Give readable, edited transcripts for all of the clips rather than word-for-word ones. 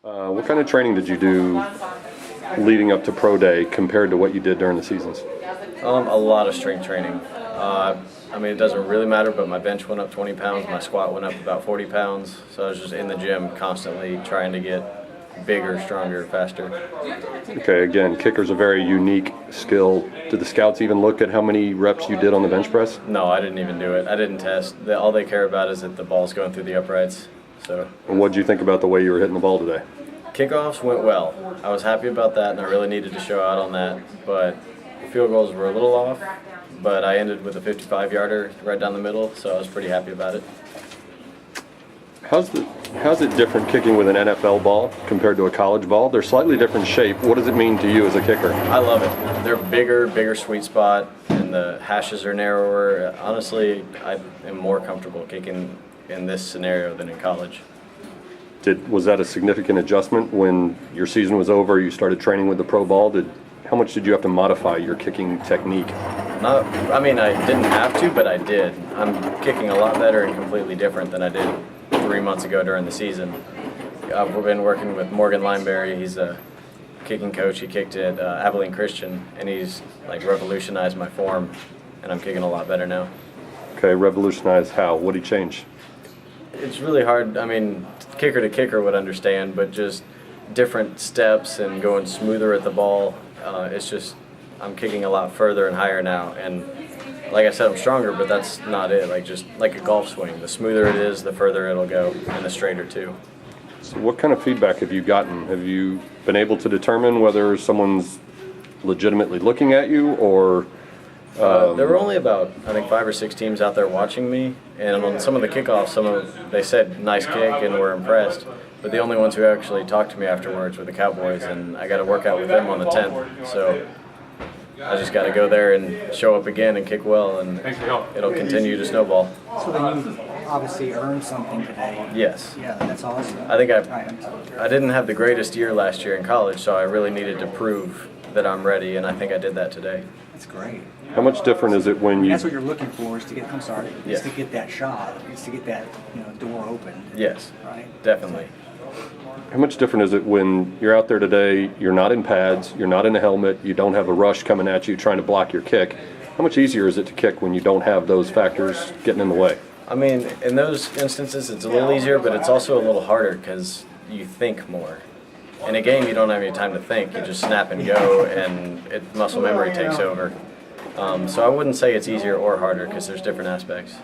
What kind of training did you do leading up to Pro Day compared to what you did during the seasons? A lot of strength training. It doesn't really matter, but my bench went up 20 pounds, my squat went up about 40 pounds, so I was just in the gym constantly trying to get bigger, stronger, faster. Okay, again, kicker's a very unique skill. Did the scouts even look at how many reps you did on the bench press? No, I didn't even do it. I didn't test. All they care about is that the ball's going through the uprights. So. And what did you think about the way you were hitting the ball today? Kickoffs went well. I was happy about that, and I really needed to show out on that, but field goals were a little off, but I ended with a 55-yarder right down the middle, so I was pretty happy about it. How's it different kicking with an NFL ball compared to a college ball? They're slightly different shape. What does it mean to you as a kicker? I love it. They're bigger sweet spot, and the hashes are narrower. Honestly, I am more comfortable kicking in this scenario than in college. Was that a significant adjustment when your season was over, you started training with the pro ball? How much did you have to modify your kicking technique? I didn't have to, but I did. I'm kicking a lot better and completely different than I did 3 months ago during the season. I've been working with Morgan Lineberry. He's a kicking coach. He kicked at Abilene Christian, and he's revolutionized my form, and I'm kicking a lot better now. Okay, revolutionized how? What did he change? It's really hard. Kicker to kicker would understand, but just different steps and going smoother at the ball. I'm kicking a lot further and higher now, and like I said, I'm stronger, but that's not it. Just like a golf swing, the smoother it is, the further it'll go, and the straighter too. So what kind of feedback have you gotten? Have you been able to determine whether someone's legitimately looking at you, or there were only about, 5 or 6 teams out there watching me, and on some of the kickoffs, they said nice kick and were impressed. But the only ones who actually talked to me afterwards were the Cowboys, and I got to work out with them on the 10th. So I just got to go there and show up again and kick well, and it'll continue to snowball. So then you obviously earned something today. Yes. Yeah, that's awesome. I think I didn't have the greatest year last year in college, so I really needed to prove that I'm ready, and I think I did that today. That's great. How much different is it when you... That's what you're looking for, is to get, Yes. to get that shot, is to get that door open. Yes, right? definitely. How much different is it when you're out there today, you're not in pads, you're not in a helmet, you don't have a rush coming at you trying to block your kick? How much easier is it to kick when you don't have those factors getting in the way? In those instances, it's a little easier, but it's also a little harder because you think more. In a game, you don't have any time to think. You just snap and go, and muscle memory takes over. So I wouldn't say it's easier or harder because there's different aspects.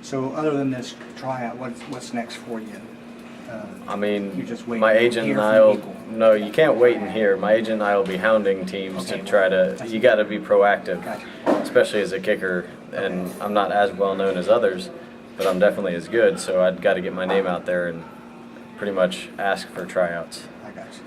So other than this tryout, what's next for you? You just wait my to agent hear and from people. No, you can't wait in here. My agent and I will be hounding teams to try to, you got to be proactive, especially as a kicker. And I'm not as well known as others, but I'm definitely as good. So I've got to get my name out there and pretty much ask for tryouts. I got you.